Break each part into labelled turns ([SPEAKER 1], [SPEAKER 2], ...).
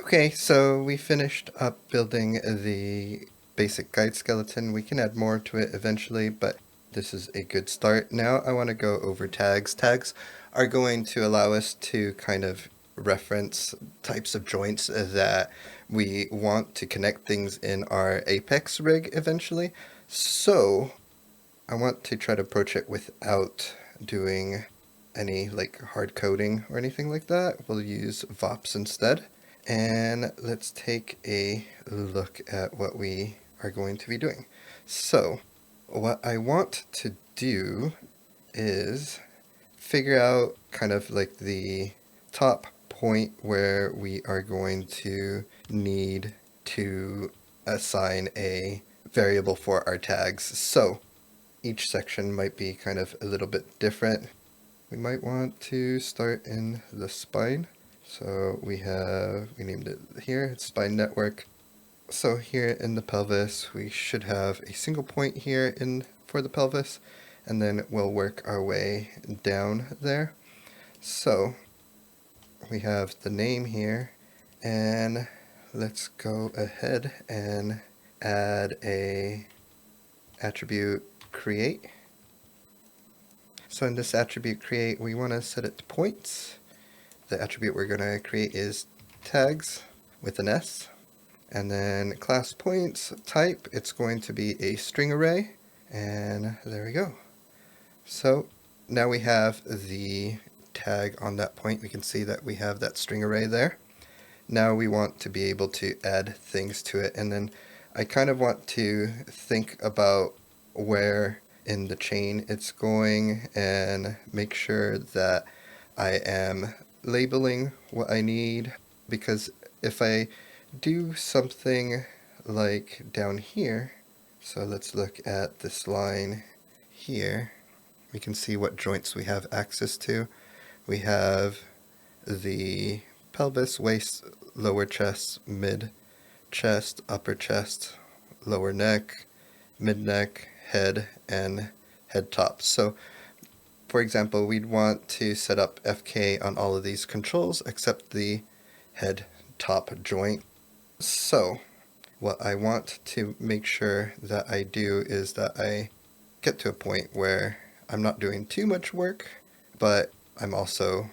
[SPEAKER 1] Okay, so we finished up building the basic guide skeleton. We can add more to it eventually, but this is a good start. Now I want to go over tags. Tags are going to allow us to kind of reference types of joints that we want to connect things in our Apex rig eventually. So I want to try to approach it without doing any like hard coding or anything like that. We'll use VOPs instead. And let's take a look at what we are going to be doing. So what I want to do is figure out kind of like the top point where we are going to need to assign a variable for our tags. So each section might be kind of a little bit different. We might want to start in the spine. So we named it here, it's spine network. So here in the pelvis, we should have a single point here for the pelvis, and then we'll work our way down there. So we have the name here, and let's go ahead and add a attribute create. So in this attribute create, we want to set it to points. The attribute we're going to create is tags with an S. And then class points type, it's going to be a string array. And there we go. So now we have the tag on that point. We can see that we have that string array there. Now we want to be able to add things to it. And then I kind of want to think about where in the chain it's going and make sure that I am labeling what I need, because if I do something like down here, so let's look at this line here, we can see what joints we have access to. We have the pelvis, waist, lower chest, mid chest, upper chest, lower neck, mid neck, head, and head top. So for example, we'd want to set up FK on all of these controls except the head top joint. So what I want to make sure that I do is that I get to a point where I'm not doing too much work, but I'm also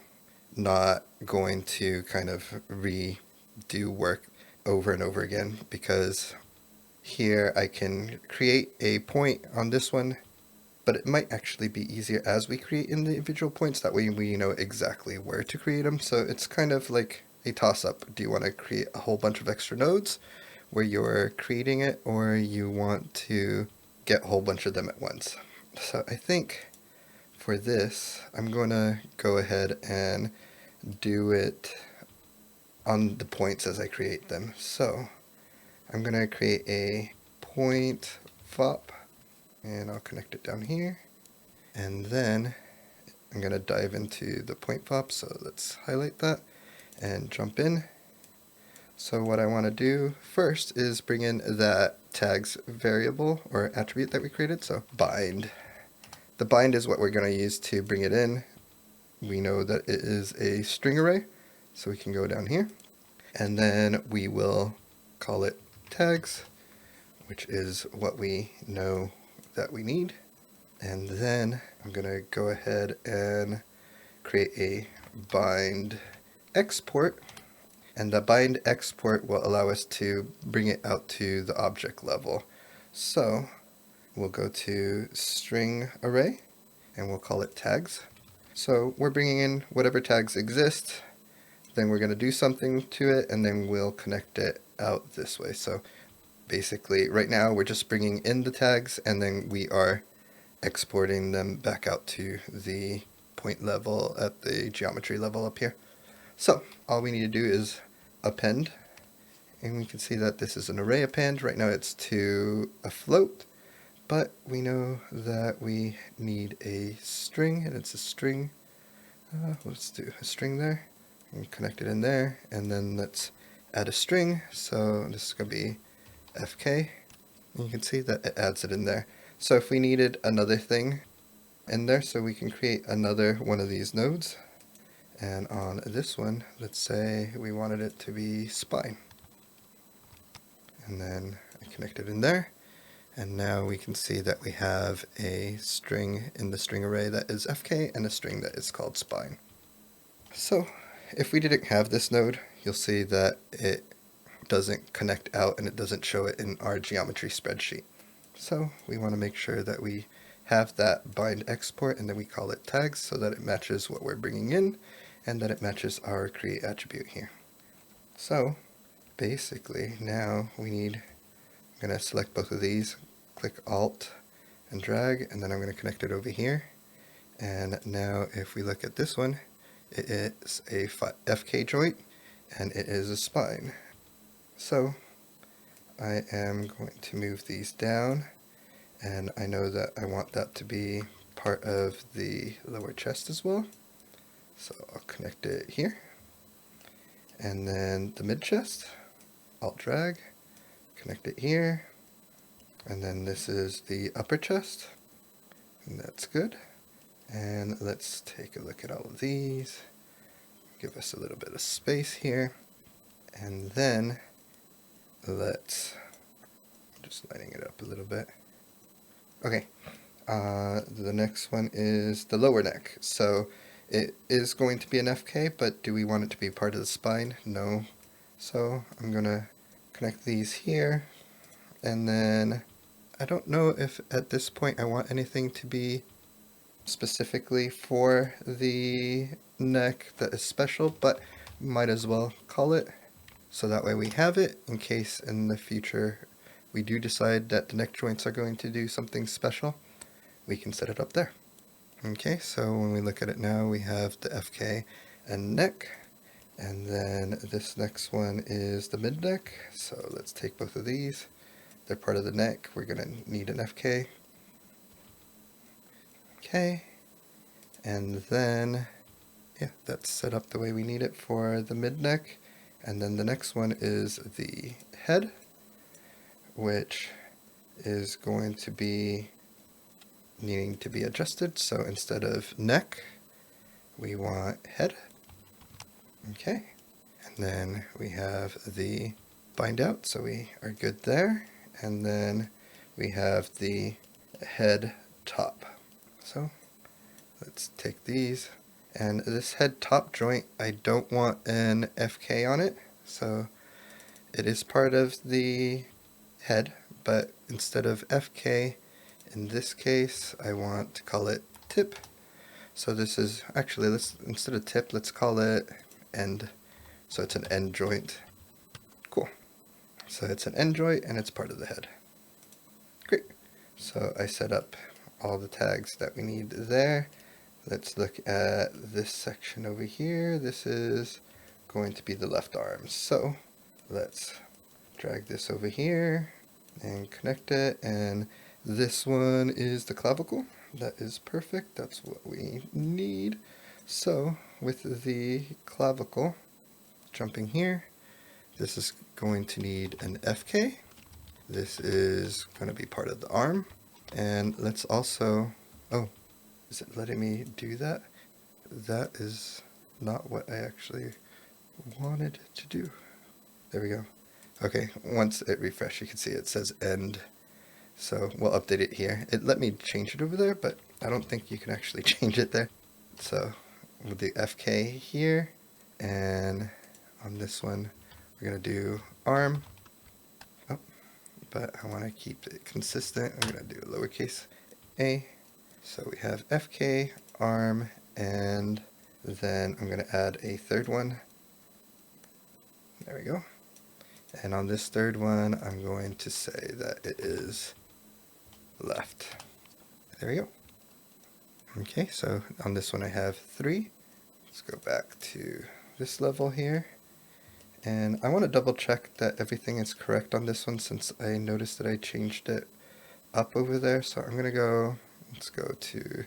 [SPEAKER 1] not going to kind of redo work over and over again, because here I can create a point on this one, but it might actually be easier as we create individual points. That way we know exactly where to create them. So it's kind of like a toss-up. Do you want to create a whole bunch of extra nodes where you're creating it, or you want to get a whole bunch of them at once? So I think for this, I'm going to go ahead and do it on the points as I create them. So I'm going to create a point VOP, and I'll connect it down here. And then I'm going to dive into the point VOP, so let's highlight that and jump in. So what I want to do first is bring in that tags variable or attribute that we created, so bind. The bind is what we're going to use to bring it in. We know that it is a string array, so we can go down here. And then we will call it tags, which is what we know that we need. And then I'm going to go ahead and create a bind export. And the bind export will allow us to bring it out to the object level. So we'll go to string array and we'll call it tags. So we're bringing in whatever tags exist, then we're going to do something to it, and then we'll connect it out this way. So basically right now we're just bringing in the tags, and then we are exporting them back out to the point level at the geometry level up here. So all we need to do is append, and we can see that this is an array append. Right now it's to a float, but we know that we need a string, and it's a string. Let's do a string there and connect it in there, and then let's add a string. So this is going to be FK, and you can see that it adds it in there. So if we needed another thing in there, so we can create another one of these nodes, And on this one, let's say we wanted it to be spine. And then I connect it in there. And now we can see that we have a string in the string array that is FK and a string that is called spine. So if we didn't have this node, you'll see that it doesn't connect out and it doesn't show it in our geometry spreadsheet. So we want to make sure that we have that bind export and then we call it tags so that it matches what we're bringing in and that it matches our create attribute here. So basically now we need, I'm going to select both of these, click Alt and drag, and then I'm going to connect it over here. And now if we look at this one, it is a FK joint and it is a spine. So I am going to move these down, and I know that I want that to be part of the lower chest as well. So I'll connect it here. And then the mid chest, Alt drag, connect it here. And then this is the upper chest, and that's good. And let's take a look at all of these. Give us a little bit of space here. And then let's, just lighting it up a little bit. Okay, the next one is the lower neck. So it is going to be an FK, but do we want it to be part of the spine? No. So I'm gonna connect these here, and then I don't know if at this point I want anything to be specifically for the neck that is special, but might as well call it. So that way we have it in case in the future we do decide that the neck joints are going to do something special. We can set it up there. Okay, so when we look at it now, we have the FK and neck. And then this next one is the mid neck. So let's take both of these. They're part of the neck. We're going to need an FK. Okay. And then, yeah, that's set up the way we need it for the mid neck. And then the next one is the head, which is going to be needing to be adjusted. So instead of neck, we want head. Okay. And then we have the bind out, so we are good there. And then we have the head top. So let's take these. And this head top joint, I don't want an FK on it, so it is part of the head, but instead of FK, in this case, I want to call it tip. So this is, actually, instead of tip, let's call it end. So it's an end joint. Cool. So it's an end joint and it's part of the head. Great. So I set up all the tags that we need there. Let's look at this section over here. This is going to be the left arm. So let's drag this over here and connect it. And this one is the clavicle. That is perfect. That's what we need. So with the clavicle, jumping here, this is going to need an FK. This is going to be part of the arm. And let's also, oh, is it letting me do that? That is not what I actually wanted to do. There we go. Okay, once it refreshes, you can see it says end. So we'll update it here. It let me change it over there, but I don't think you can actually change it there. So we'll do FK here, and on this one, we're gonna do arm. Oh, but I wanna keep it consistent. I'm gonna do lowercase a. So we have FK, arm, and then I'm going to add a third one. There we go. And on this third one, I'm going to say that it is left. There we go. Okay, so on this one I have 3. Let's go back to this level here. And I want to double check that everything is correct on this one since I noticed that I changed it up over there. So I'm going to go, let's go to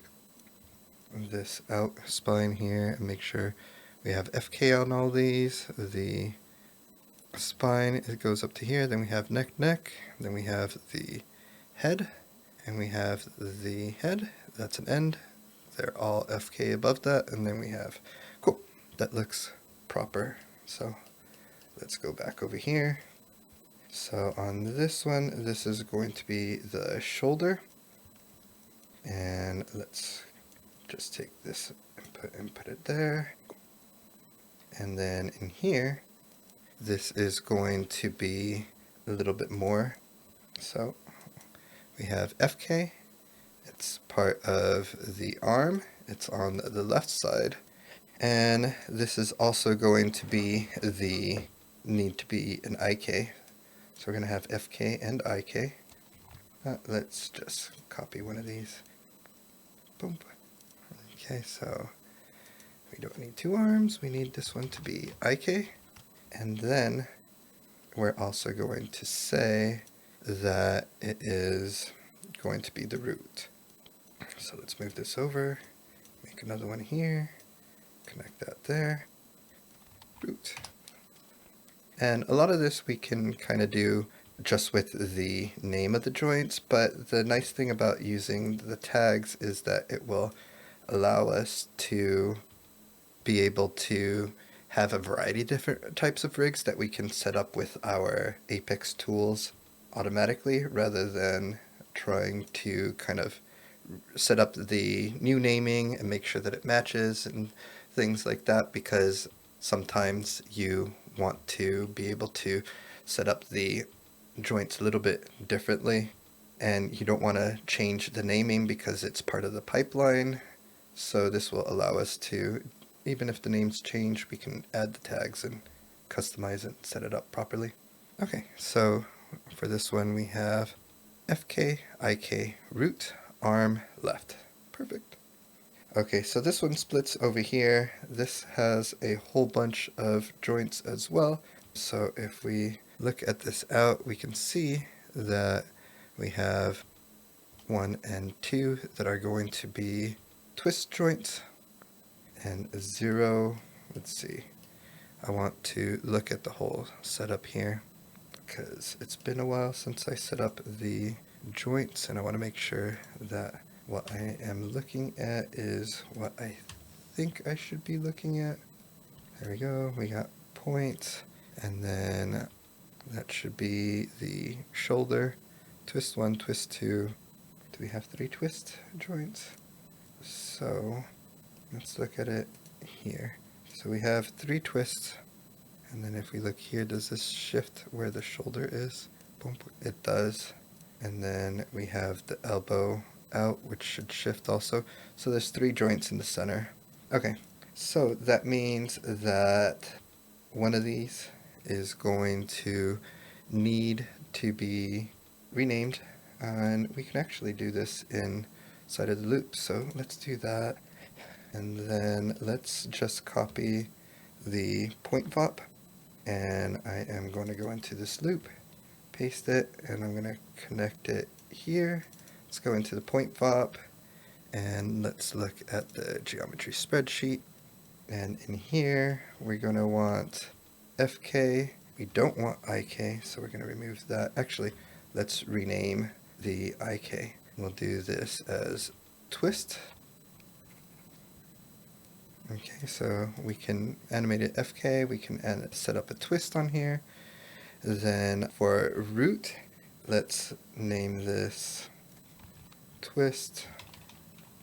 [SPEAKER 1] this out spine here and make sure we have FK on all these. The spine, it goes up to here, then we have neck, then we have the head, and we have the head, that's an end. They're all FK above that, and then we have, cool. that looks proper. So let's go back over here. So on this one, this is going to be the shoulder. And let's just take this input and put it there. And then in here, this is going to be a little bit more. So we have FK. It's part of the arm. It's on the left side. And this is also going to be need to be an IK. So we're going to have FK and IK. Let's just copy one of these. Boom. Okay, so we don't need two arms. We need this one to be IK. And then we're also going to say that it is going to be the root. So let's move this over, make another one here, connect that there, root. And a lot of this we can kind of do just with the name of the joints, but the nice thing about using the tags is that it will allow us to be able to have a variety of different types of rigs that we can set up with our Apex tools automatically, rather than trying to kind of set up the new naming and make sure that it matches and things like that, because sometimes you want to be able to set up the joints a little bit differently, and you don't want to change the naming because it's part of the pipeline. So this will allow us to, even if the names change, we can add the tags and customize it and set it up properly. Okay, so for this one we have FK, IK, root, arm, left. Perfect. Okay, so this one splits over here. This has a whole bunch of joints as well. So if we look at this out, we can see that we have 1 and 2 that are going to be twist joints, and 0, let's see, I want to look at the whole setup here because it's been a while since I set up the joints, and I want to make sure that what I am looking at is what I think I should be looking at. There we go, we got points, and then that should be the shoulder, twist 1, twist 2. Do we have 3 twist joints? So let's look at it here. So we have 3 twists, and then if we look here, does this shift where the shoulder is? Boom, it does. And then we have the elbow out, which should shift also. So there's 3 joints in the center. Okay, so that means that one of these is going to need to be renamed, and we can actually do this inside of the loop. So let's do that, and then let's just copy the point VOP, and I am going to go into this loop, paste it, and I'm going to connect it here. Let's go into the point VOP, and let's look at the geometry spreadsheet. And in here, we're going to want FK. We don't want IK, so we're going to remove that. Actually, let's rename the IK. We'll do this as twist. Okay, so we can animate it FK. We can set up a twist on here. Then for root, let's name this twist,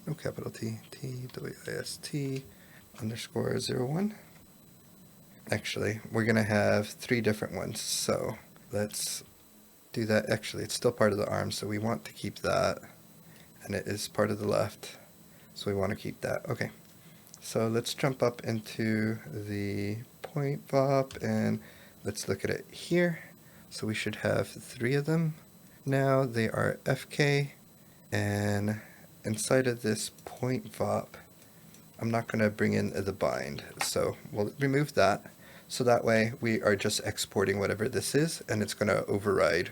[SPEAKER 1] no capital T, TWIST underscore 01. Actually, we're going to have 3 different ones, so let's do that. Actually, it's still part of the arm, so we want to keep that, and it is part of the left, so we want to keep that. Okay, so let's jump up into the point VOP, and let's look at it here. So we should have 3 of them. Now they are FK, and inside of this point VOP, I'm not going to bring in the bind, so we'll remove that. So that way we are just exporting whatever this is, and it's going to override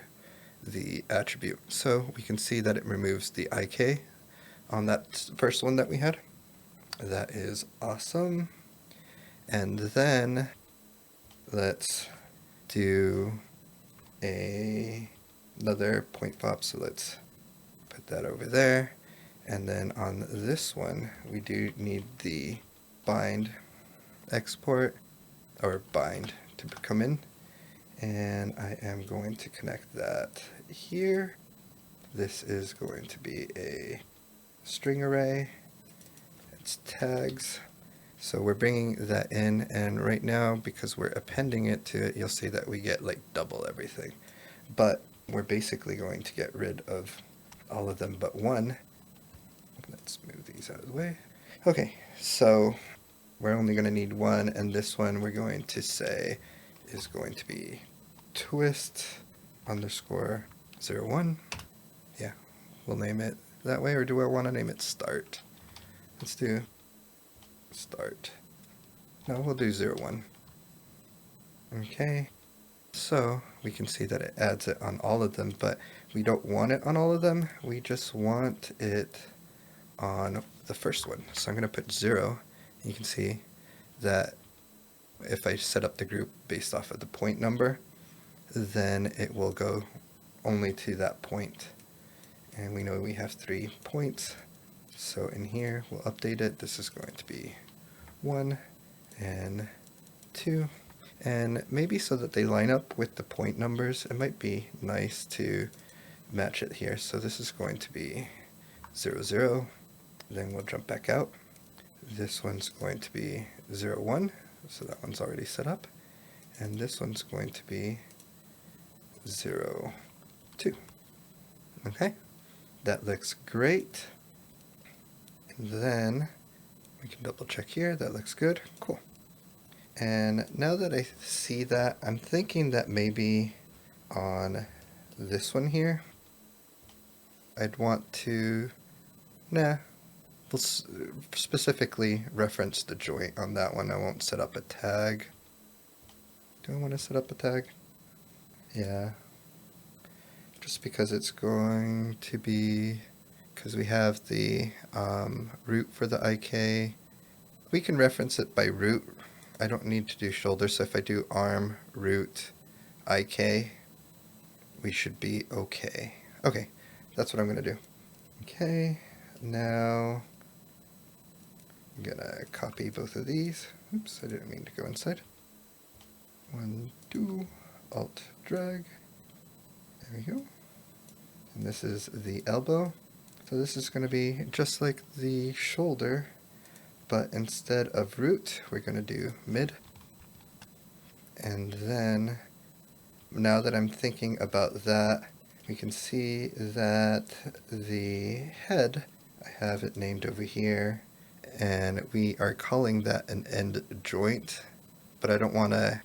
[SPEAKER 1] the attribute. So we can see that it removes the IK on that first one that we had. That is awesome. And then let's do another point VOP, so let's put that over there. And then on this one, we do need the bind export or bind to come in. And I am going to connect that here. This is going to be a string array. It's tags. So we're bringing that in, and right now, because we're appending it to it, you'll see that we get like double everything. But we're basically going to get rid of all of them but one. Let's move these out of the way. Okay, so we're only going to need one, and this one we're going to say is going to be twist underscore 01. Yeah, we'll name it that way, or do I want to name it start? Let's do start. No, we'll do 01. Okay, so we can see that it adds it on all of them, but we don't want it on all of them. We just want it on the first one. So I'm going to put 0. You can see that if I set up the group based off of the point number, then it will go only to that point. And we know we have 3 points. So in here, we'll update it. This is going to be 1 and 2. And maybe so that they line up with the point numbers, it might be nice to match it here. So this is going to be 0, 0. Then we'll jump back out. This one's going to be 0, 1. So that one's already set up. And this one's going to be 0, 2. Okay, that looks great. And then we can double check here. That looks good. Cool. And now that I see that, I'm thinking that maybe on this one here, I'd want to, we'll specifically reference the joint on that one. I won't set up a tag. Do I want to set up a tag? Yeah. Just because it's going to be, because we have the root for the IK. We can reference it by root. I don't need to do shoulder, so if I do arm, root, IK, we should be okay. Okay, that's what I'm going to do. Okay, now I'm going to copy both of these. Oops, I didn't mean to go inside. 1, 2, Alt, drag. There we go. And this is the elbow. So this is going to be just like the shoulder, but instead of root, we're going to do mid. And then, now that I'm thinking about that, we can see that the head, I have it named over here, and we are calling that an end joint, but I don't want to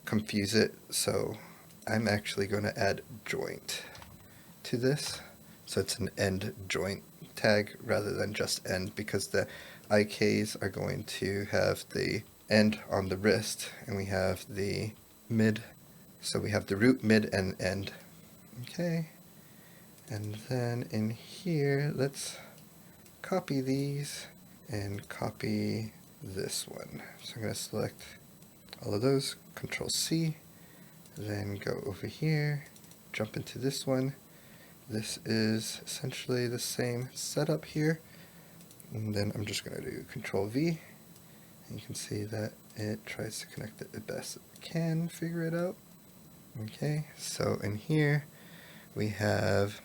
[SPEAKER 1] confuse it, so I'm actually going to add joint to this. So it's an end joint tag rather than just end, because the IKs are going to have the end on the wrist, and we have the mid. So we have the root, mid, and end. Okay. And then in here, let's copy these and copy this one. So I'm going to select all of those, Control C, then go over here, jump into this one. This is essentially the same setup here. And then I'm just going to do Control V. And you can see that it tries to connect it the best it can figure it out. Okay, so in here we have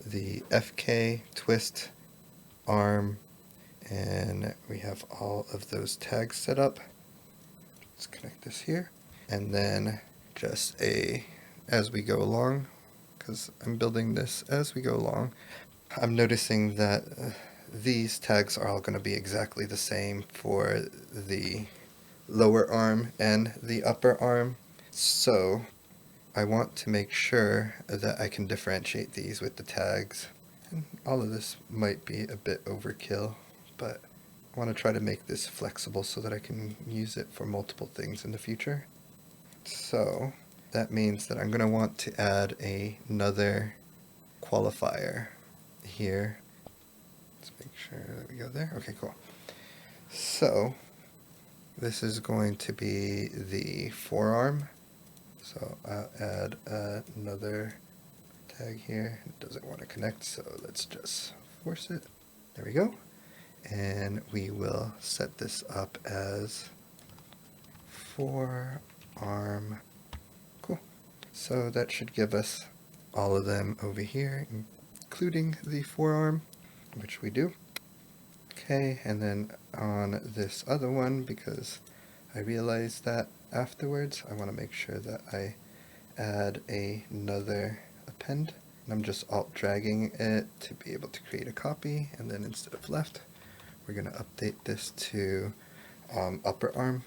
[SPEAKER 1] the FK, twist, arm, and we have all of those tags set up. Let's connect this here. And then just as we go along, because I'm building this as we go along, I'm noticing that these tags are all going to be exactly the same for the lower arm and the upper arm. So I want to make sure that I can differentiate these with the tags. And all of this might be a bit overkill, but I want to try to make this flexible so that I can use it for multiple things in the future. So that means that I'm going to want to add another qualifier here. Let's make sure that we go there. Okay, cool. So this is going to be the forearm. So I'll add another tag here. It doesn't want to connect, so let's just force it. There we go. and we will set this up as forearm. Cool. So that should give us all of them over here, including the forearm, which we do. Okay, and then on this other one, because I realized that afterwards, I want to make sure that I add another append. And I'm just alt dragging it to be able to create a copy, and then instead of left, we're going to update this to upper arm.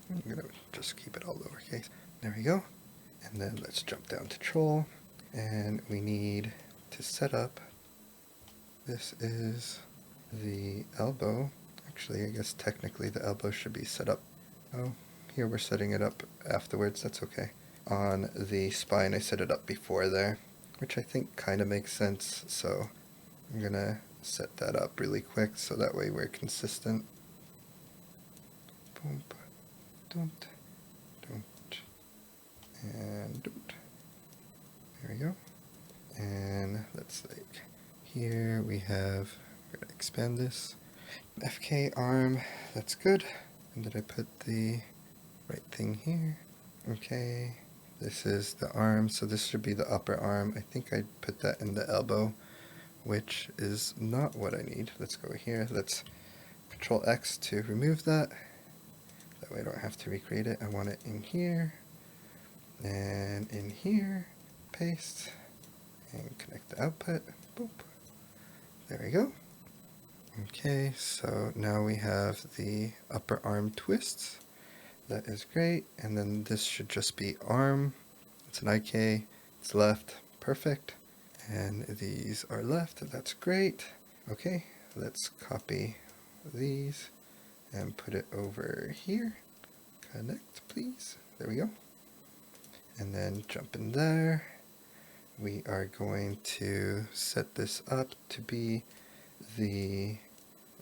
[SPEAKER 1] I'm going to just keep it all lowercase. There we go. And then let's jump down to troll, and we need to set up, this is the elbow. Actually, I guess technically the elbow should be set up. Oh, here we're setting it up afterwards, that's okay. On the spine, I set it up before there, which I think kind of makes sense, so I'm going to set that up really quick so that way we're consistent. Boom, don't, and don't. There we go. And let's like, here we have, we're going to expand this. FK arm, that's good. And did I put the right thing here? Okay, this is the arm, so this should be the upper arm. I think I put that in the elbow, which is not what I need. Let's go here. Let's Control X to remove that. That way I don't have to recreate it. I want it in here, and in here, paste, and connect the output. Boop. There we go. Okay, so now we have the upper arm twists. That is great. And then this should just be arm. It's an IK. It's left. Perfect. And these are left. That's great. Okay, let's copy these and put it over here. Connect, please. There we go. And then jump in there. We are going to set this up to be the,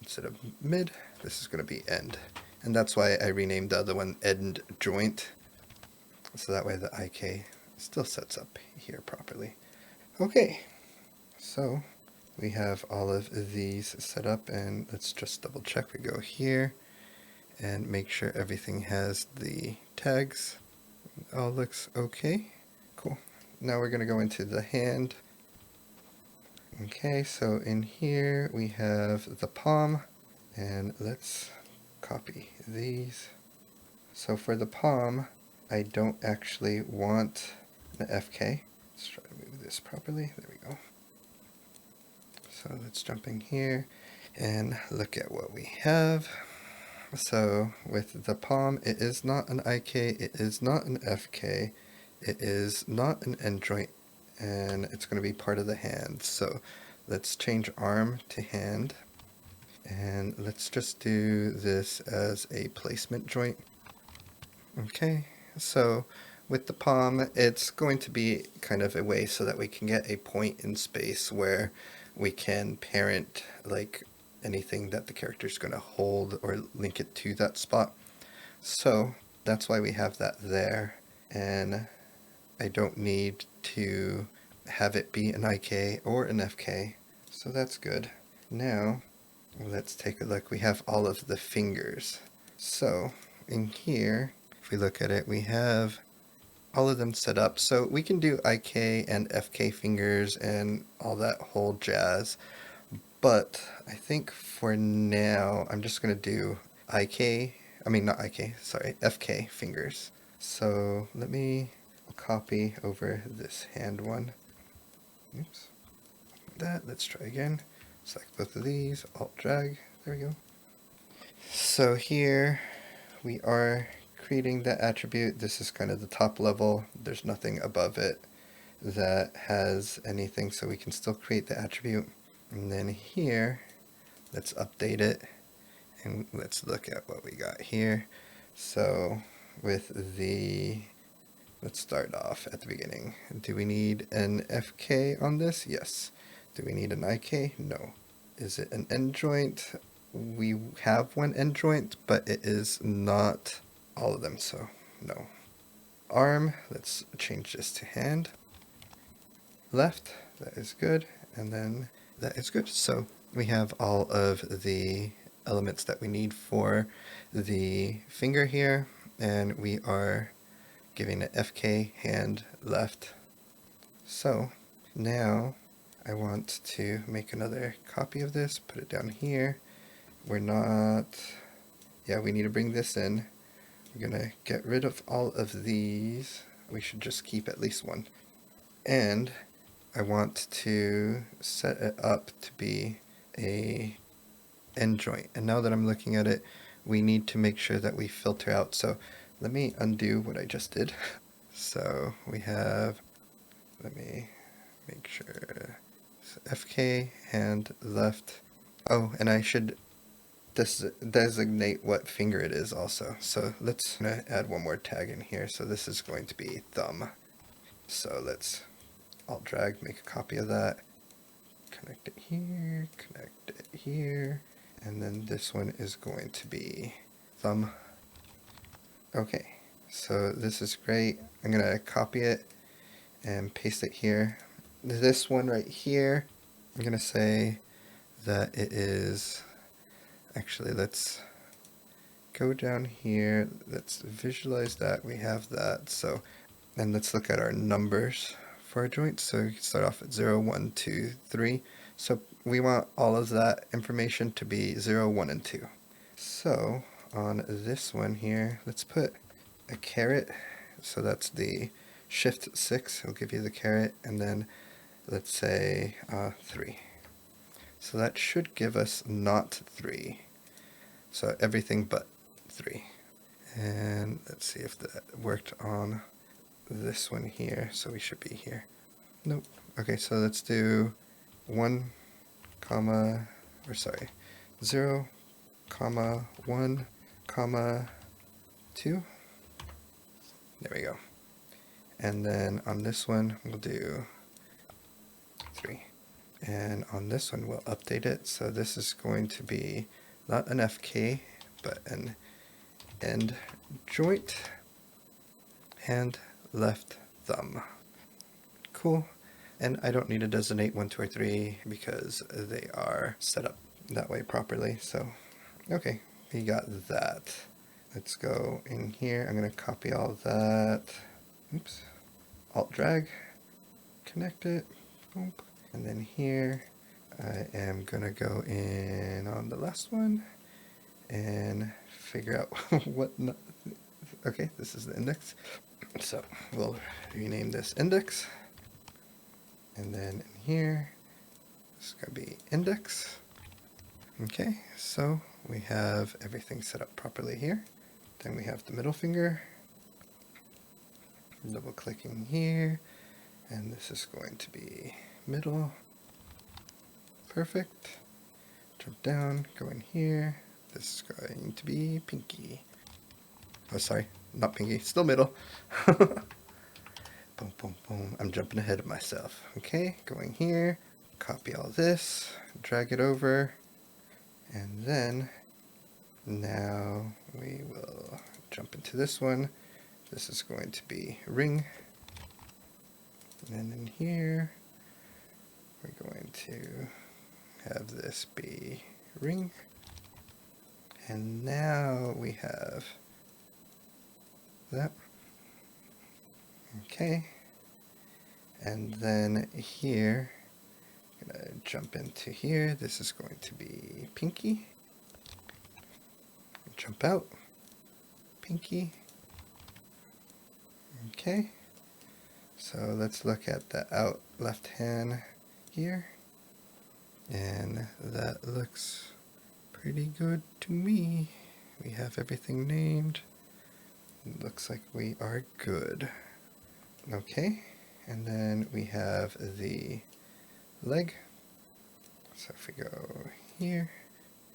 [SPEAKER 1] instead of mid, this is going to be end. And that's why I renamed the other one end joint. So that way the IK still sets up here properly. Okay, so we have all of these set up, and let's just double check. We go here and make sure everything has the tags. All looks okay. Cool. Now we're going to go into the hand. Okay, so in here we have the palm, and let's copy these. So for the palm, I don't actually want the FK. Let's try to move this properly. There we go. So let's jump in here and look at what we have. So with the palm, it is not an IK, it is not an FK, it is not an end joint, and it's going to be part of the hand. So let's change arm to hand, and let's just do this as a placement joint. Okay, so with the palm, it's going to be kind of a way so that we can get a point in space where we can parent like anything that the character is going to hold or link it to that spot. So that's why we have that there, and I don't need to have it be an IK or an FK, so that's good. Now let's take a look. We have all of the fingers. So in here, if we look at it, we have all of them set up. So we can do IK and FK fingers and all that whole jazz. But I think for now, I'm just going to do FK fingers. So let me copy over this hand one. Oops. Let's try again. Select both of these, alt drag, there we go. So here we are creating that attribute. This is kind of the top level. There's nothing above it that has anything, so we can still create the attribute. And then here, let's update it, and let's look at what we got here. So with the, let's start off at the beginning. Do we need an FK on this? Yes. Do we need an IK? No. Is it an end joint? We have one end joint, but it is not all of them, so no. Arm, let's change this to hand. Left, that is good, and then that is good. So we have all of the elements that we need for the finger here, and we are giving it FK, hand, left. So now I want to make another copy of this, put it down here. We're not, yeah, we need to bring this in. We're gonna get rid of all of these. We should just keep at least one. And I want to set it up to be a end joint. And now that I'm looking at it, we need to make sure that we filter out. So let me undo what I just did. So we have, let me make sure, so FK, hand, left. Oh, and I should designate what finger it is also. So let's add one more tag in here. So this is going to be thumb. So let's Alt drag, make a copy of that. Connect it here, connect it here. And then this one is going to be thumb. Okay, so this is great. I'm gonna copy it and paste it here. This one right here, I'm gonna say that it is, actually let's go down here, let's visualize that, we have that. So, and let's look at our numbers for our joints. So you can start off at 0, 1, 2, 3. So we want all of that information to be 0, 1, and 2. So on this one here, let's put a caret. So that's the shift 6, it'll give you the caret, and then let's say 3. So that should give us not 3. So everything but 3. And let's see if that worked on this one here. So we should be here. Nope. Okay, so let's do 1, comma, or sorry, 0, comma, 1, comma, 2. There we go. And then on this one, we'll do 3. And on this one, we'll update it. So this is going to be not an FK, but an end joint, hand, left, thumb. Cool. And I don't need to designate 1, 2, or 3 because they are set up that way properly. So, okay, we got that. Let's go in here. I'm going to copy all of that. Oops. Alt drag, connect it. Boom. And then here, I am going to go in on the last one and figure out what. Okay, this is the index. So we'll rename this index. And then in here, this is going to be index. Okay, so we have everything set up properly here. Then we have the middle finger. Double clicking here. And this is going to be middle. Perfect. Jump down, go in here. This is going to be pinky. Oh, sorry, not pinky, still middle. Boom, boom, boom. I'm jumping ahead of myself. Okay, going here, copy all this, drag it over, and then now we will jump into this one. This is going to be ring. And then in here, we're going to have this be ring. And now we have that. Okay. And then here, I'm going to jump into here. This is going to be pinky. Jump out. Pinky. Okay. So let's look at the out left hand here. And that looks pretty good to me. We have everything named. Looks like we are good. Okay, and then we have the leg. So if we go here,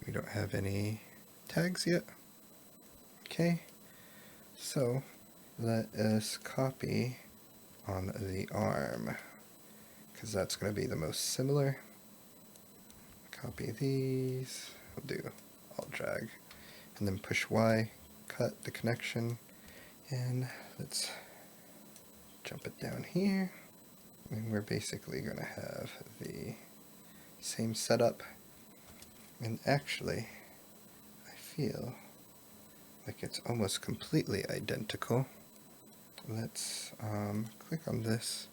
[SPEAKER 1] we don't have any tags yet. Okay, so let us copy on the arm, because that's going to be the most similar. Copy these, we'll do Alt drag, and then push Y, cut the connection, and let's jump it down here. And we're basically going to have the same setup. And actually, I feel like it's almost completely identical. Let's click on this.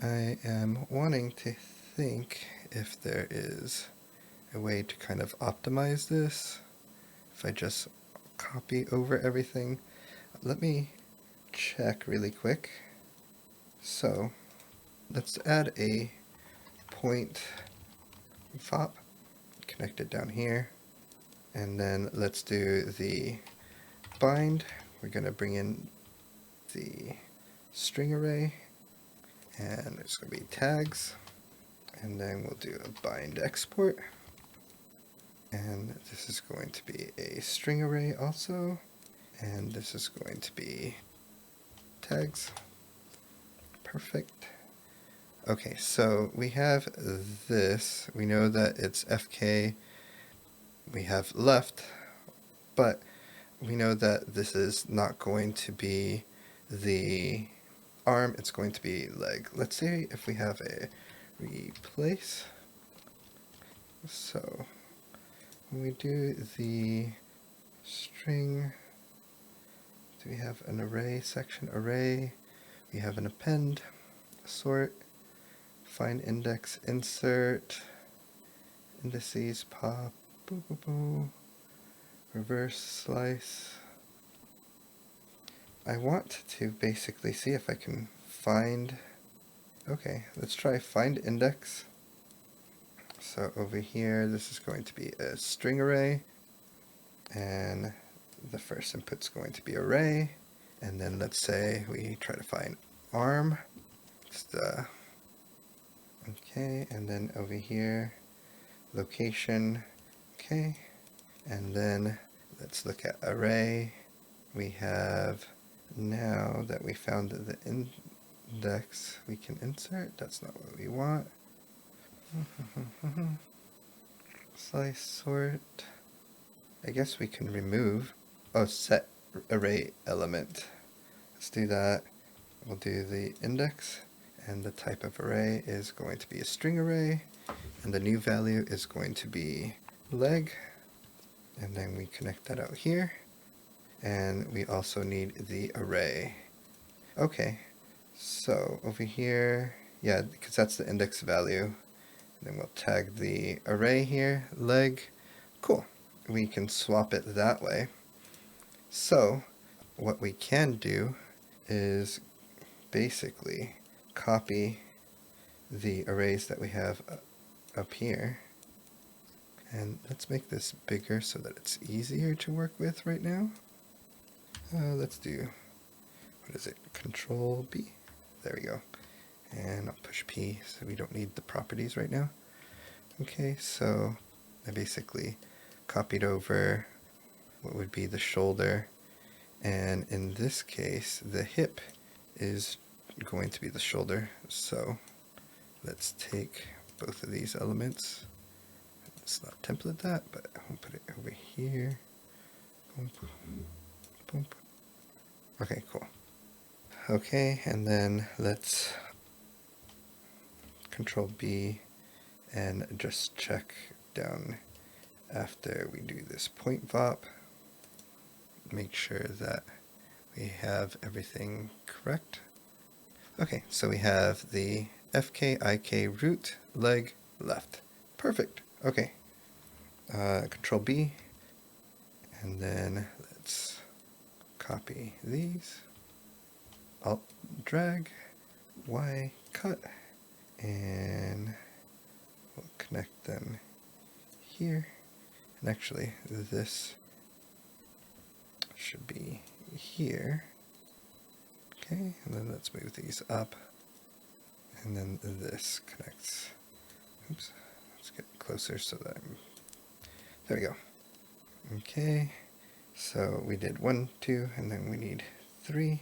[SPEAKER 1] I am wanting to think if there is a way to kind of optimize this. If I just copy over everything. Let me check really quick. So let's add a point fop, connect it down here, and then let's do the bind. We're going to bring in the string array, and it's going to be tags, and then we'll do a bind export, and this is going to be a string array also, and this is going to be tags. Perfect. Okay, so we have this. We know that it's FK. We have left, but we know that this is not going to be the arm, it's going to be leg. Let's see if we have a replace. So when we do the string, do we have an array section? Array, we have an append, sort, find index, insert, indices, pop, boo, boo, boo, reverse slice. I want to basically see if I can find, okay, let's try find index. So over here, this is going to be a string array, and the first input's going to be array, and then let's say we try to find arm. It's the okay, and then over here, location, okay, and then let's look at array. We have, now that we found the index, we can insert. That's not what we want. Slice, sort. I guess we can remove, oh, set array element. Let's do that. We'll do the index, and the type of array is going to be a string array, and the new value is going to be leg, and then we connect that out here, and we also need the array. Okay, so over here, yeah, because that's the index value, and then we'll tag the array here, leg. Cool, we can swap it that way. So what we can do is basically copy the arrays that we have up here, and let's make this bigger so that it's easier to work with right now. Let's do, what is it, Control B, there we go, and I'll push P so we don't need the properties right now. Okay, so I basically copied over what would be the shoulder, and in this case the hip is going to be the shoulder. So let's take both of these elements. Let's not template that, but I'll put it over here. Boom, boom. Okay, cool. Okay, and then let's Control B and just check down after we do this point vop. Make sure that we have everything correct. Okay, so we have the FK, IK, root, leg, left. Perfect. Okay. Control B, and then let's copy these. Alt drag, Y cut, and we'll connect them here. And actually, this should be here. Okay, and then let's move these up, and then this connects. Oops, let's get closer so that there we go. Okay, so we did 1, 2, and then we need 3,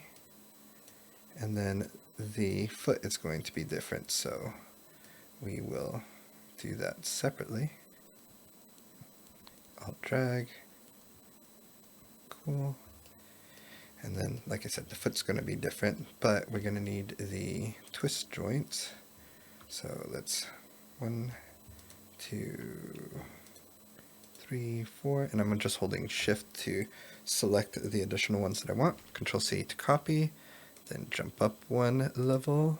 [SPEAKER 1] and then the foot is going to be different, so we will do that separately. Alt drag, cool. And then, like I said, the foot's going to be different, but we're going to need the twist joints. So let's 1, 2, 3, 4, and I'm just holding shift to select the additional ones that I want. Control C to copy, then jump up one level,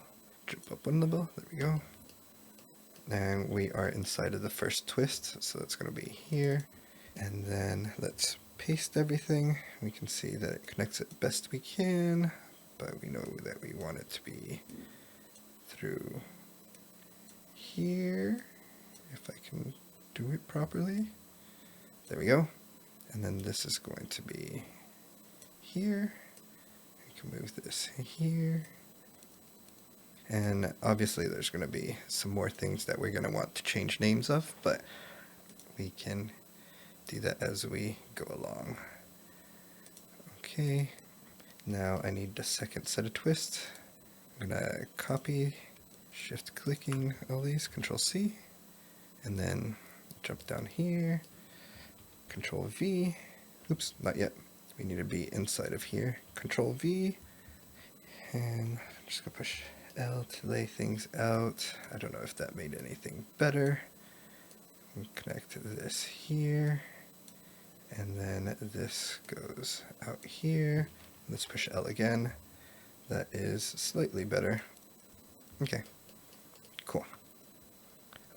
[SPEAKER 1] there we go. And we are inside of the first twist, so that's going to be here. And then let's paste everything. We can see that it connects it best we can, but we know that we want it to be through here, if I can do it properly. There we go. And then this is going to be here. We can move this here. And obviously there's going to be some more things that we're going to want to change names of, but we can do that as we go along. Okay, now I need the second set of twists. I'm going to copy, shift clicking all these, Control C, and then jump down here, Control V. Oops, not yet. We need to be inside of here. Control V, and I'm just going to push L to lay things out. I don't know if that made anything better. We'll connect this here, and then this goes out here. Let's push L again. That is slightly better. Okay, cool.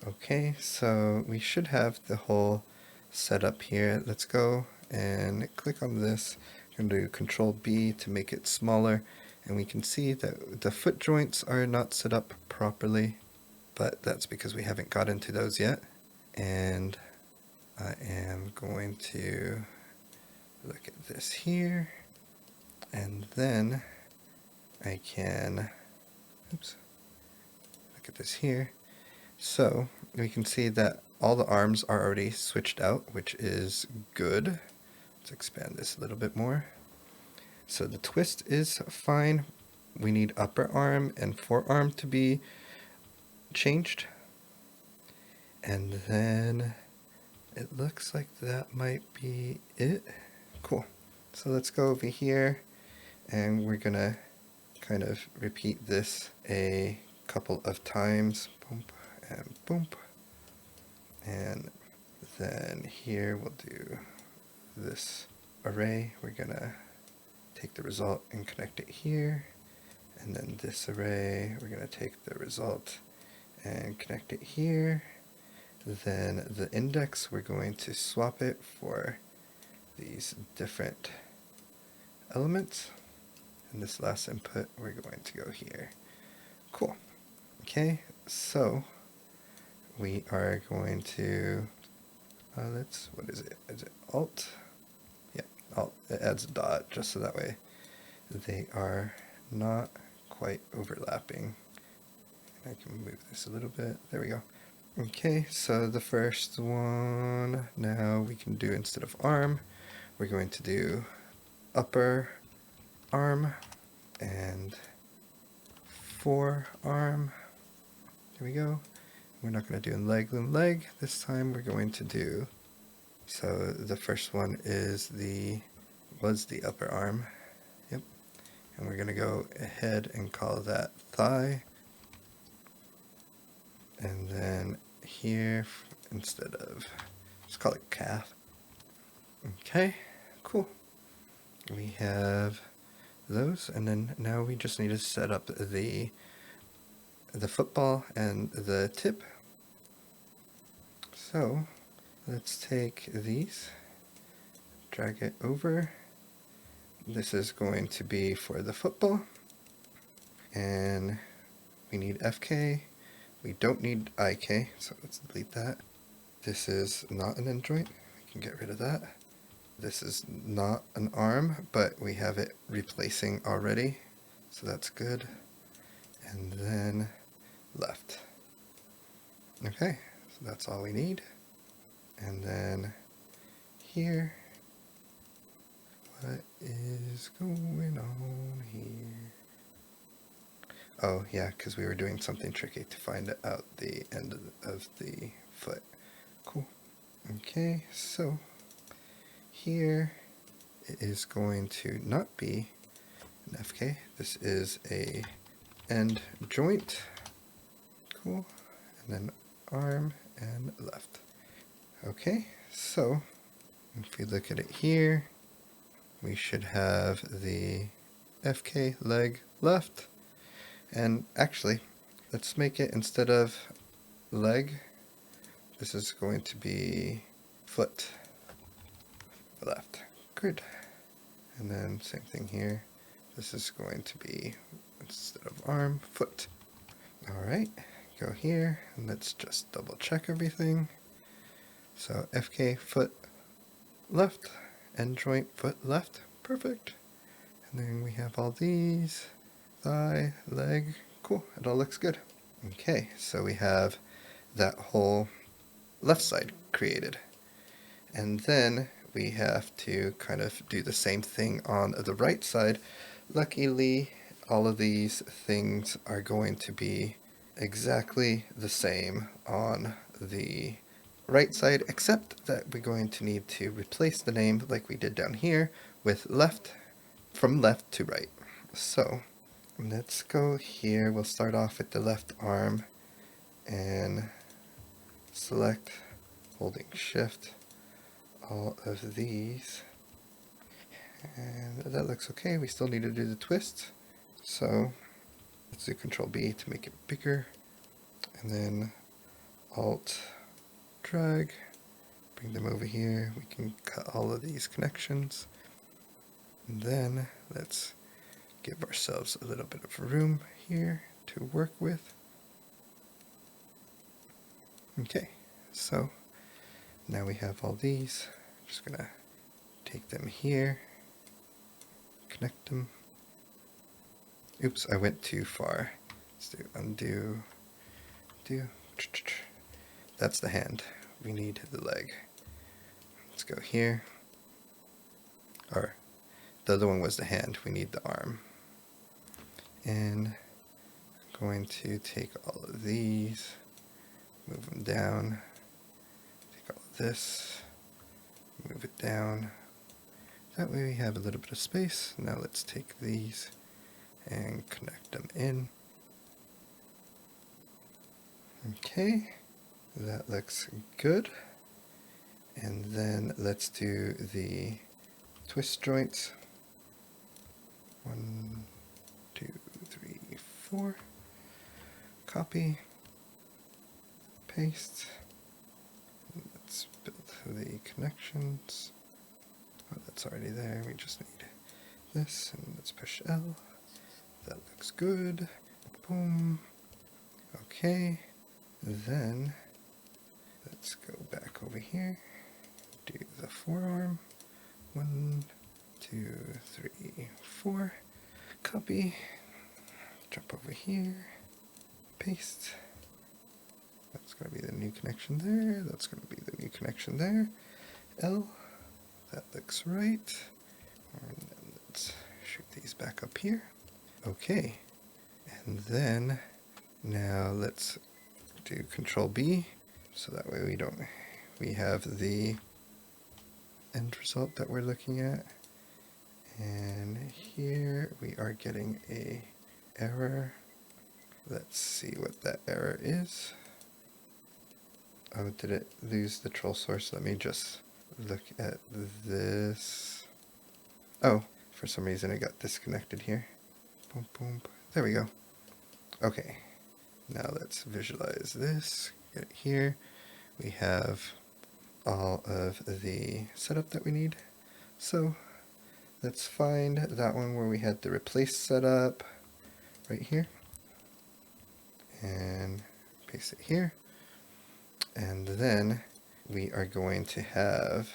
[SPEAKER 1] Okay, so we should have the whole setup here. Let's go and click on this. I'm going to do Control B to make it smaller, and we can see that the foot joints are not set up properly, but that's because we haven't got into those yet. And I am going to look at this here, and then I can, oops, look at this here. So we can see that all the arms are already switched out, which is good. Let's expand this a little bit more. So the twist is fine. We need upper arm and forearm to be changed. And then it looks like that might be it. Cool. So let's go over here, and we're gonna kind of repeat this a couple of times. Boom and boom. And then here we'll do this array. We're gonna take the result and connect it here. And then this array, we're gonna take the result and connect it here. Then the index, we're going to swap it for these different elements. And this last input, we're going to go here. Cool. Okay, so we are going to, what is it? Is it Alt? Yeah, Alt. It adds a dot just so that way they are not quite overlapping. And I can move this a little bit. There we go. Okay, so the first one, now we can do, instead of arm, we're going to do upper arm and forearm. There we go. We're not going to do leg and leg. This time we're going to do, so the first one is was the upper arm. Yep. And we're going to go ahead and call that thigh. And then here, instead of, just call it calf. Okay, cool. We have those, and then now we just need to set up the football and the tip. So let's take these, drag it over. This is going to be for the football, and we need FK. We don't need IK, so let's delete that. This is not an end joint. We can get rid of that. This is not an arm, but we have it replacing already, so that's good. And then left. Okay, so that's all we need. And then here, what is going on here? Oh yeah, because we were doing something tricky to find out the end of the foot. Cool. Okay, so here it is going to not be an FK. This is a end joint. Cool. And then arm and left. Okay, So if we look at it here, we should have the FK leg left. And actually, let's make it, instead of leg, this is going to be foot left. Good. And then same thing here. This is going to be, instead of arm, foot. Alright, go here, and let's just double check everything. So FK, foot left, end joint, foot left, perfect. And then we have all these, thigh, leg, cool, it all looks good. Okay, so we have that whole left side created. And then we have to kind of do the same thing on the right side. Luckily, all of these things are going to be exactly the same on the right side, except that we're going to need to replace the name like we did down here with left, from left to right. So let's go here. We'll start off with the left arm and select, holding shift, all of these. And that looks okay. We still need to do the twist. So let's do Control B to make it bigger. And then Alt drag, bring them over here. We can cut all of these connections. And then let's give ourselves a little bit of room here to work with. Okay, so now we have all these. I'm just gonna take them here, connect them. Oops, I went too far. Let's do undo, do. That's the hand. We need the leg. Let's go here. Or the other one was the hand. We need the arm. And I'm going to take all of these, move them down, take all of this, move it down. That way we have a little bit of space. Now let's take these and connect them in. Okay, that looks good. And then let's do the twist joints. 1, 2, 3, 4. Copy, paste. Let's build the connections. Oh, that's already there. We just need this, and let's push L. That looks good. Boom. Okay. Then let's go back over here. Do the forearm. 1, 2, 3, 4. Copy. Jump over here. Paste. That's going to be the new connection there. That's going to be the new connection there. L. That looks right. And then let's shoot these back up here. Okay. And then now let's do Control B, so that way we have the end result that we're looking at. And here we are getting a error. Let's see what that error is. Oh, did it lose the troll source? Let me just look at this. Oh, for some reason it got disconnected here. Boom, boom. There we go. Okay. Now let's visualize this. Get it here. We have all of the setup that we need. So let's find that one where we had the replace setup right here. And paste it here. And then we are going to have,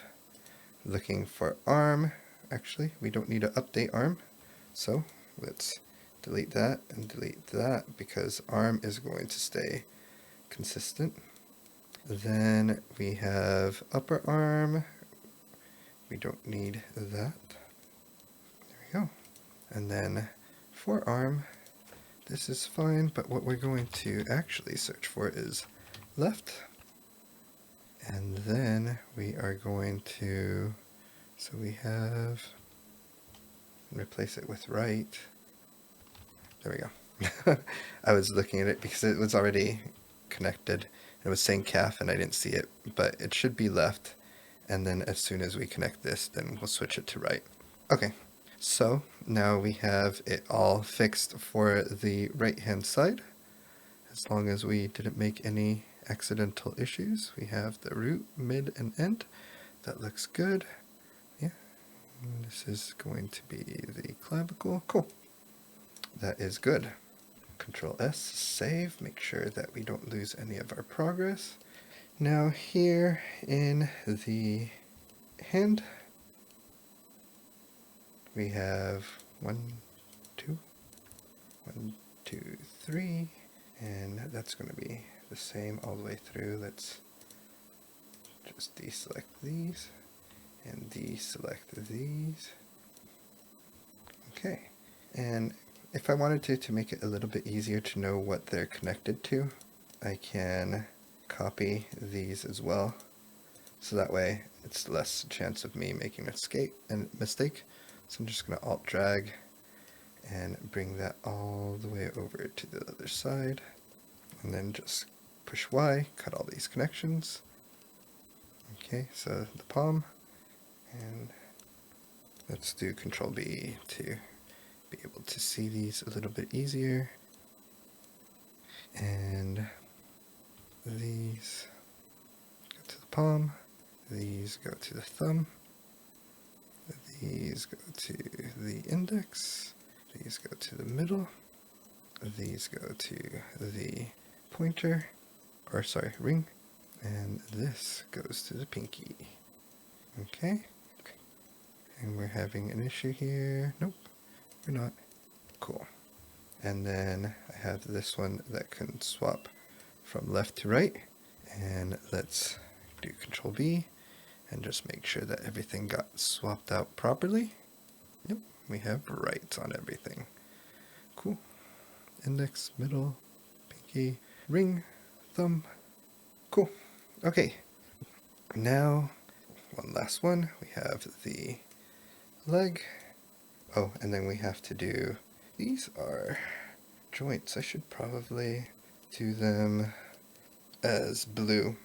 [SPEAKER 1] looking for arm. Actually, we don't need to update arm. So let's delete that and delete that, because arm is going to stay consistent. Then we have upper arm. We don't need that. There we go. And then forearm. This is fine, but what we're going to actually search for is left. And then we are going to, so we have, replace it with right. There we go. I was looking at it because it was already connected. It was saying calf and I didn't see it, but it should be left. And then as soon as we connect this, then we'll switch it to right. Okay, so now we have it all fixed for the right-hand side. As long as we didn't make any accidental issues, we have the root, mid, and end. That looks good. Yeah, and this is going to be the clavicle. Cool. That is good. Control S, save, make sure that we don't lose any of our progress. Now here in the hand, we have 1, 2, 1, 2, 3, and that's going to be the same all the way through. Let's just deselect these and deselect these. Okay, and if I wanted to make it a little bit easier to know what they're connected to, I can copy these as well, so that way it's less chance of me making a mistake. So I'm just going to alt drag and bring that all the way over to the other side, and then just push Y, cut all these connections. Okay, so the palm, and let's do Control B to be able to see these a little bit easier. And these go to the palm, these go to the thumb, these go to the index, these go to the middle, these go to the pointer, or sorry, ring, and this goes to the pinky. Okay, and we're having an issue here. Nope, we're not. Cool. And then I have this one that can swap from left to right, and let's do Control B and just make sure that everything got swapped out properly. Yep, we have right on everything. Cool. Index, middle, pinky, ring, thumb. Cool. Okay. Now, one last one. We have the leg. Oh, and then we have to do, these are joints. I should probably do them as blue.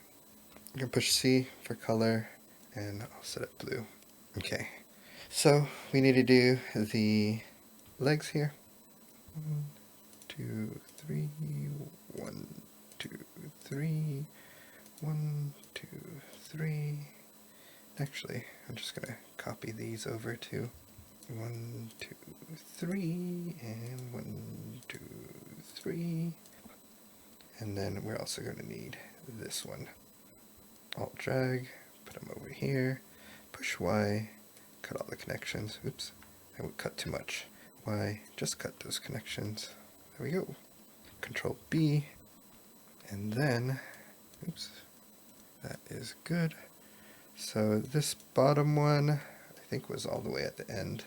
[SPEAKER 1] I'm going to push C for color, and I'll set it blue. Okay, so we need to do the legs here. 1, 2, 3, 1, 2, 3, 1, 2, 3. Actually, I'm just going to copy these over to 1, 2, 3, and 1, 2, 3. And then we're also going to need this one. Alt drag, put them over here, push Y, cut all the connections. Oops, I would cut too much. Y, just cut those connections. There we go. Control B, and then, oops, that is good. So this bottom one, I think was all the way at the end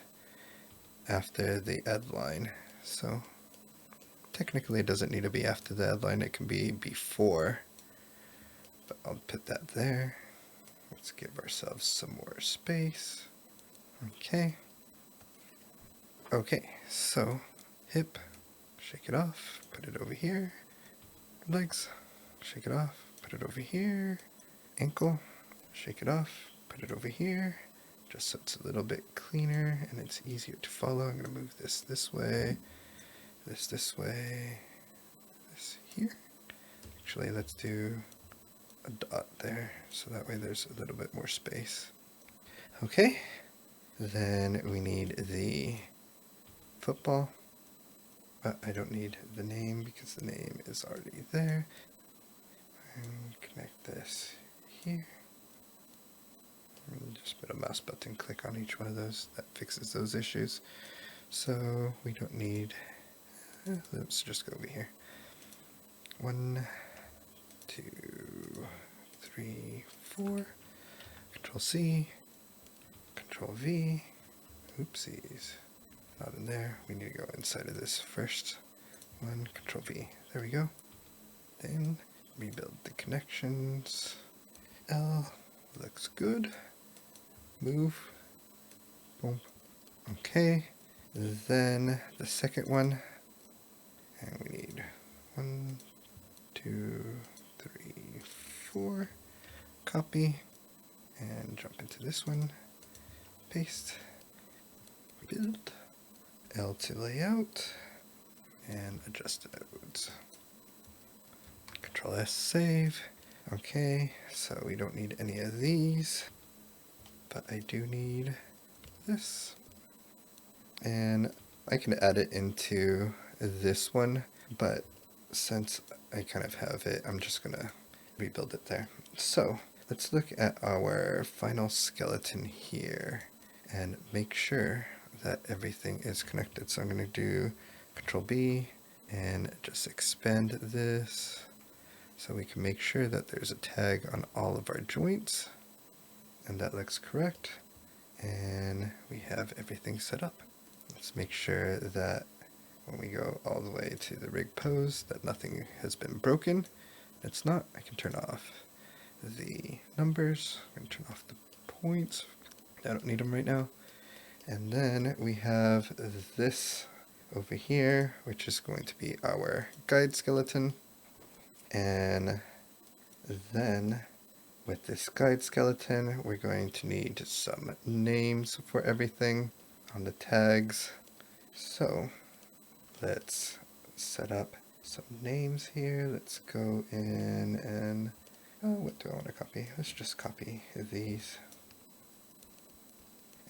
[SPEAKER 1] after the ed line. So technically it doesn't need to be after the ed line, it can be before. But I'll put that there. Let's give ourselves some more space. Okay. Okay, so hip, shake it off, put it over here. Legs, shake it off, put it over here. Ankle, shake it off, put it over here. Just so it's a little bit cleaner and it's easier to follow. I'm going to move this way, this way, this here. Actually, let's do a dot there, so that way there's a little bit more space. Okay, then we need the football, but I don't need the name because the name is already there. And connect this here. And just put a mouse button, click on each one of those. That fixes those issues. So we don't need, let's just go over here. 1, 2, 3, 4. Control C, Control V. Oopsies, not in there. We need to go inside of this first. 1, Control V. There we go. Then rebuild the connections. L looks good. Move. Boom. Okay. Then the second one, and we need 1, 2, 3, 4. Copy and jump into this one, paste, build, L to layout, and adjust the nodes. Control S, save. Okay, so we don't need any of these, but I do need this. And I can add it into this one, but since I kind of have it, I'm just gonna rebuild it there. So let's look at our final skeleton here and make sure that everything is connected. So I'm gonna do Control B and just expand this so we can make sure that there's a tag on all of our joints, and that looks correct. And we have everything set up. Let's make sure that when we go all the way to the rig pose that nothing has been broken. If it's not, I can turn off the numbers. I'm going to turn off the points. I don't need them right now. And then we have this over here, which is going to be our guide skeleton. And then with this guide skeleton, we're going to need some names for everything on the tags. So let's set up some names here. Let's go in and, what do I want to copy? Let's just copy these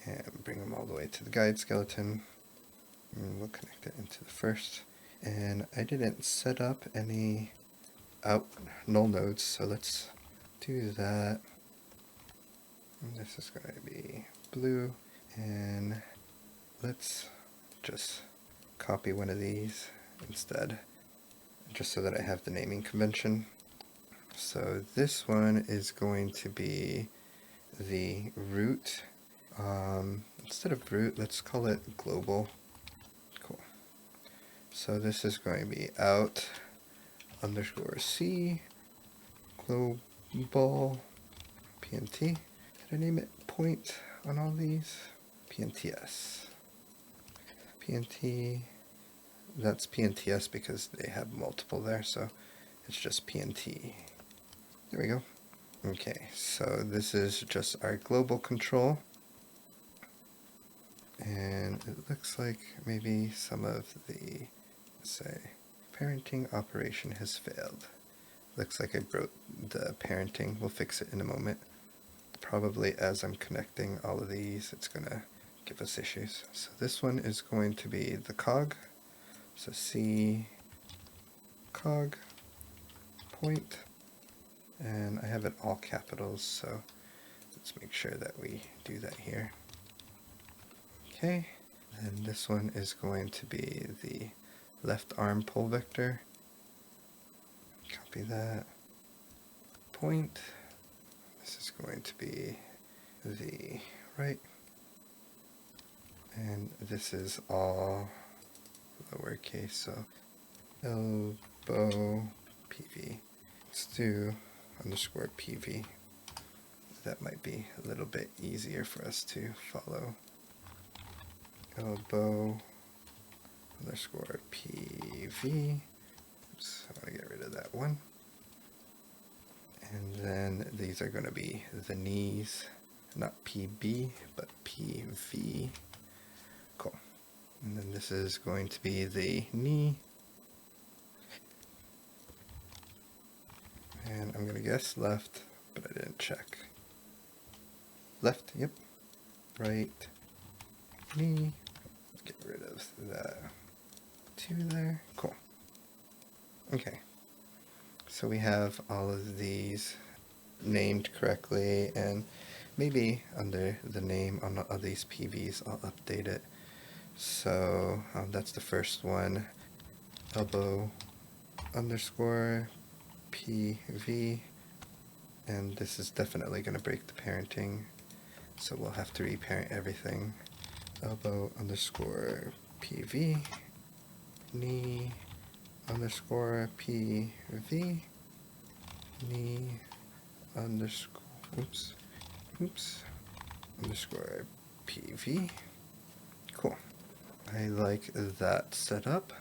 [SPEAKER 1] and bring them all the way to the guide skeleton. And we'll connect it into the first. And I didn't set up any null nodes, so let's do that. And this is going to be blue, and let's just copy one of these instead, just so that I have the naming convention. So this one is going to be the root. Instead of root, let's call it global. Cool. So this is going to be out underscore C global PNT. Did I name it point on all these? PNTS. PNT, that's PNTS because they have multiple there, so it's just PNT. There we go. Okay, so this is just our global control. And it looks like maybe some of the, let's say, parenting operation has failed. Looks like I broke the parenting. We'll fix it in a moment. Probably as I'm connecting all of these, it's gonna give us issues. So this one is going to be the cog. So C cog point, and I have it all capitals, so let's make sure that we do that here. Okay, and this one is going to be the left arm pull vector. Copy that. Point. This is going to be the right. And this is all lowercase, so elbow PV. Let's do underscore PV. That might be a little bit easier for us to follow. Elbow underscore PV. Oops, I want to get rid of that one. And then these are going to be the knees, not PB, but PV. Cool. And then this is going to be the knee. And I'm going to guess left, but I didn't check. Left, yep. Right, knee. Get rid of that 2 there. Cool. Okay. So we have all of these named correctly, and maybe under the name on all these PVs, I'll update it. So that's the first one, elbow underscore PV, and this is definitely going to break the parenting, so we'll have to reparent everything. Elbow underscore PV, knee underscore PV, knee underscore, oops, underscore PV. Cool. I like that setup.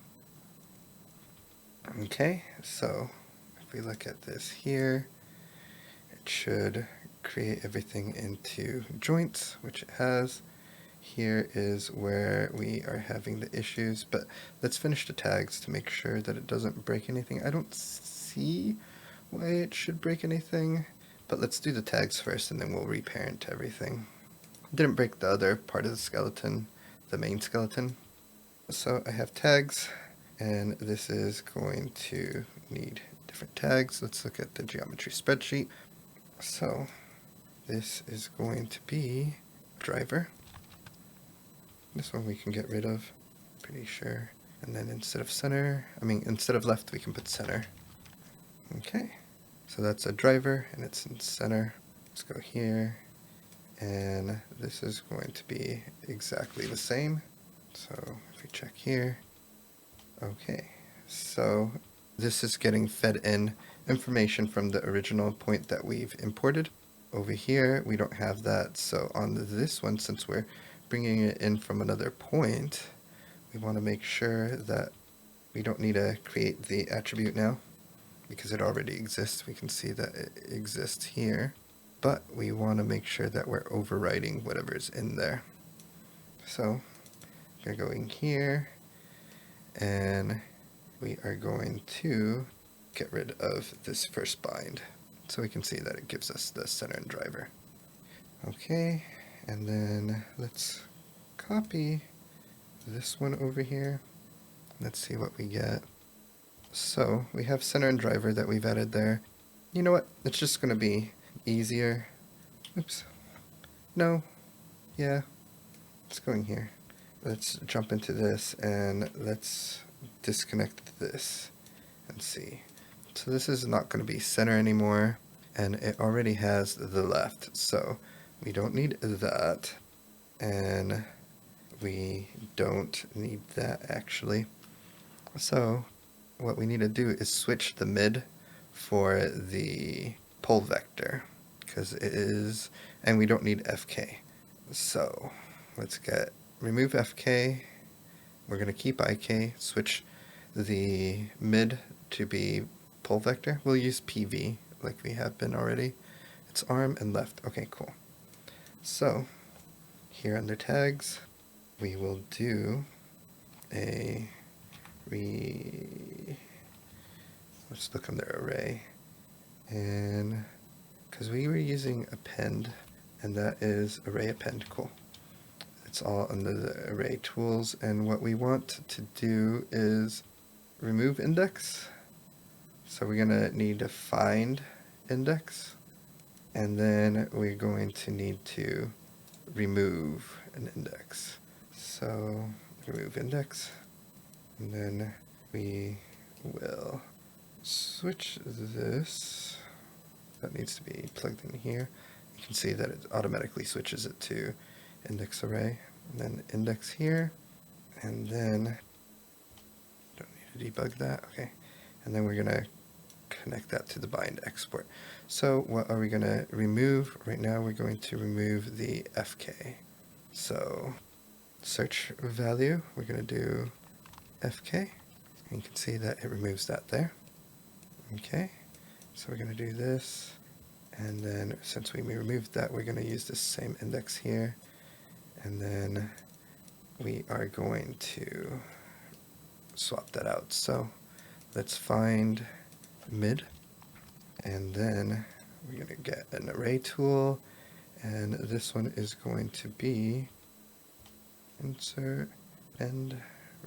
[SPEAKER 1] Okay, so if we look at this here, it should create everything into joints, which it has. Here is where we are having the issues, but let's finish the tags to make sure that it doesn't break anything. I don't see why it should break anything, but let's do the tags first and then we'll reparent everything. Didn't break the other part of the skeleton, the main skeleton. So I have tags, and this is going to need different tags. Let's look at the geometry spreadsheet. So this is going to be driver. This one we can get rid of, pretty sure. And then instead of left, we can put center. Okay, so that's a driver and it's in center. Let's go here, and this is going to be exactly the same. So if we check here, okay, so this is getting fed in information from the original point that we've imported. Over here, we don't have that, so on this one, since we're bringing it in from another point, we want to make sure that we don't need to create the attribute now because it already exists. We can see that it exists here, but we want to make sure that we're overriding whatever's in there. So we're going to go in here, and we are going to get rid of this first bind so we can see that it gives us the center and driver. Okay, and then let's copy this one over here. Let's see what we get. So we have center and driver that we've added there. You know what? It's just going to be easier. Oops. No. Yeah. Let's go in here. Let's jump into this and let's disconnect this and see. So this is not going to be center anymore, and it already has the left. So we don't need that, and we don't need that actually. So what we need to do is switch the mid for the pole vector, because it is, and we don't need FK. So let's remove FK. We're going to keep IK, switch the mid to be pole vector. We'll use PV like we have been already. It's arm and left. Okay, cool. So here under tags, we will do let's look under array, and because we were using append, and that is array append. Cool. It's all under the array tools, and what we want to do is remove index. So we're going to need to find index, and then we're going to need to remove an index. So remove index, and then we will switch this. That needs to be plugged in here. You can see that it automatically switches it to index array, and then index here, and then don't need to debug that. Okay, and then we're going to connect that to the bind export. So what are we going to remove? Right now we're going to remove the FK. So search value, we're going to do FK, and you can see that it removes that there. Okay, so we're going to do this, and then since we removed that, we're going to use this same index here, and then we are going to swap that out. So let's find mid, and then we're going to get an array tool, and this one is going to be insert, end,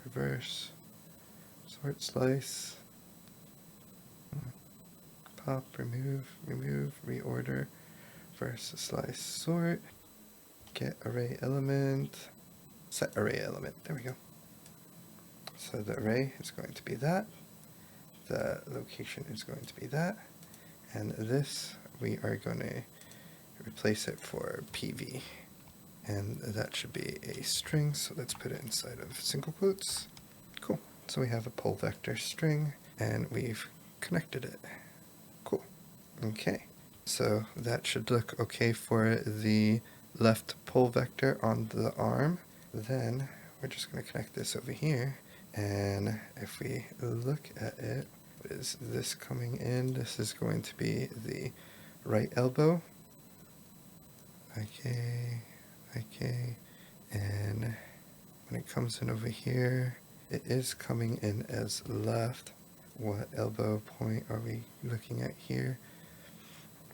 [SPEAKER 1] reverse, sort, slice, pop, remove, reorder, verse, slice, sort, get array element, set array element. There we go. So the array is going to be that, the location is going to be that, and this we are going to replace it for PV, and that should be a string, so let's put it inside of single quotes. Cool. So we have a pole vector string, and we've connected it. Cool. Okay, so that should look okay for the left pole vector on the arm. Then we're just going to connect this over here, and if we look at it, what is this coming in? This is going to be the right elbow, IK, and when it comes in over here, it is coming in as left. What elbow point are we looking at here?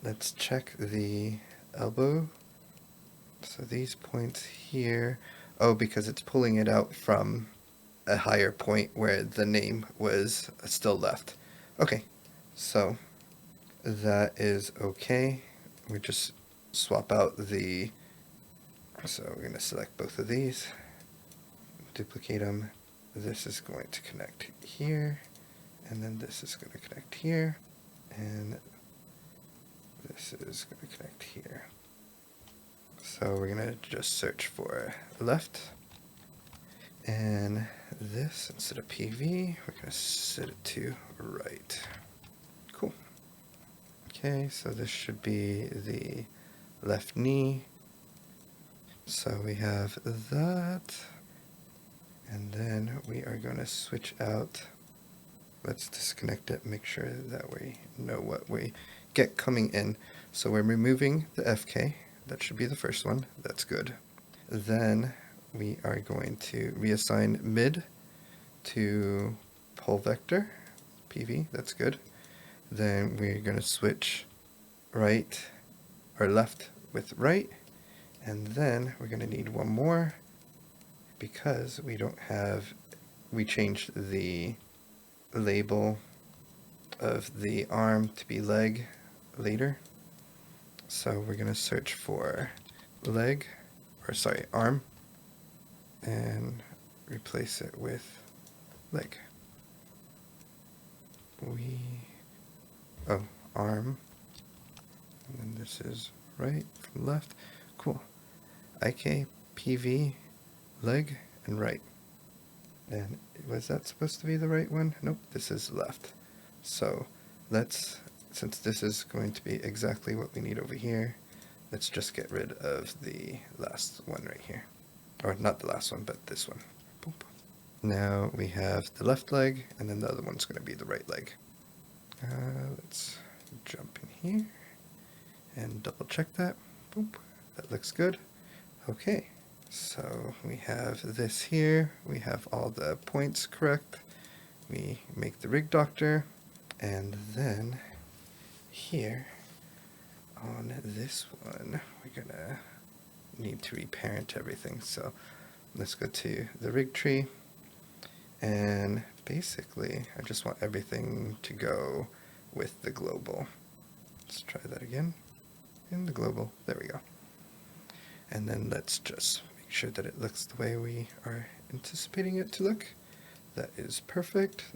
[SPEAKER 1] Let's check the elbow. So these points here, oh, because it's pulling it out from a higher point where the name was still left. Okay, so that is okay. We just swap out the, so we're going to select both of these, duplicate them. This is going to connect here, and then this is going to connect here, and this is going to connect here. So we're going to just search for left, and this, instead of PV, we're going to set it to right. Cool. Okay, so this should be the left knee. So we have that, and then we are going to switch out. Let's disconnect it, make sure that we know what we get coming in. So we're removing the FK. That should be the first one. That's good. Then we are going to reassign mid to pole vector, PV. That's good. Then we're going to switch right or left with right. And then we're going to need one more because we don't have, we changed the label of the arm to be leg later. So we're going to search for leg, or sorry, arm, and replace it with leg. Arm, and then this is right from left. Cool. IK, PV, leg, and right. And was that supposed to be the right one? Nope, this is left. So let's, since this is going to be exactly what we need over here, let's just get rid of the last one right here. Or not the last one, but this one. Boop. Now we have the left leg, and then the other one's going to be the right leg. Let's jump in here and double check that. Boop. That looks good. Okay, so we have this here. We have all the points correct. We make the rig doctor, and then here on this one, we're gonna need to reparent everything. So let's go to the rig tree, and basically I just want everything to go with the global. Let's try that again. In the global, there we go. And then let's just make sure that it looks the way we are anticipating it to look. That is perfect.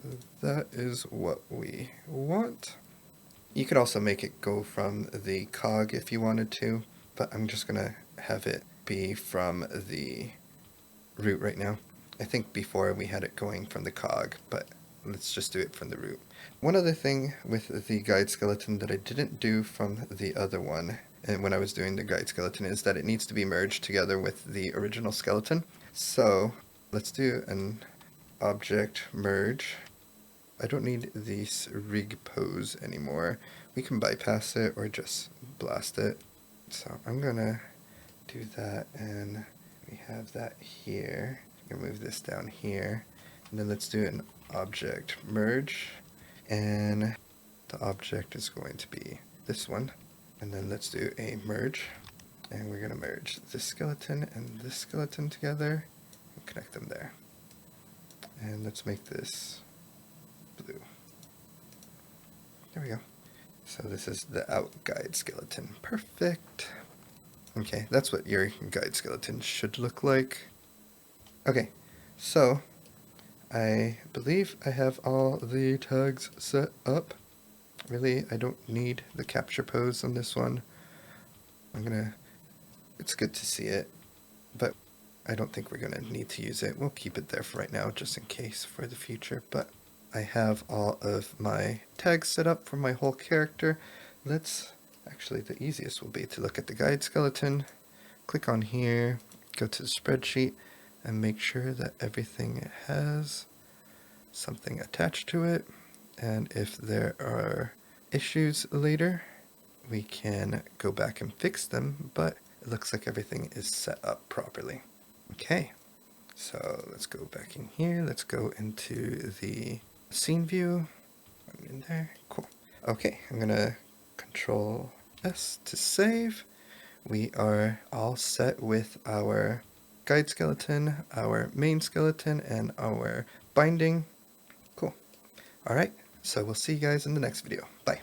[SPEAKER 1] That is what we want. You could also make it go from the cog if you wanted to, but I'm just gonna have it be from the root right now. I think before we had it going from the cog, but let's just do it from the root. One other thing with the guide skeleton that I didn't do from the other one, and when I was doing the guide skeleton, is that it needs to be merged together with the original skeleton. So let's do an object merge. I don't need this rig pose anymore. We can bypass it or just blast it. So I'm gonna do that, and we have that here. I'm gonna move this down here, and then let's do an object merge, and the object is going to be this one. And then let's do a merge, and we're gonna merge this skeleton and this skeleton together and connect them there. And let's make this blue. There we go. So this is the out guide skeleton. Perfect. Okay, that's what your guide skeleton should look like. Okay, so I believe I have all the tags set up. Really, I don't need the capture pose on this one. It's good to see it, but I don't think we're gonna need to use it. We'll keep it there for right now, just in case for the future, but I have all of my tags set up for my whole character. Actually, the easiest will be to look at the guide skeleton, click on here, go to the spreadsheet, and make sure that everything has something attached to it. And if there are issues later, we can go back and fix them, but it looks like everything is set up properly. Okay, so let's go back in here. Let's go into the scene view. I'm in there. Cool. Okay, I'm gonna Control S to save. We are all set with our guide skeleton, our main skeleton, and our binding. Cool. All right, so we'll see you guys in the next video. Bye.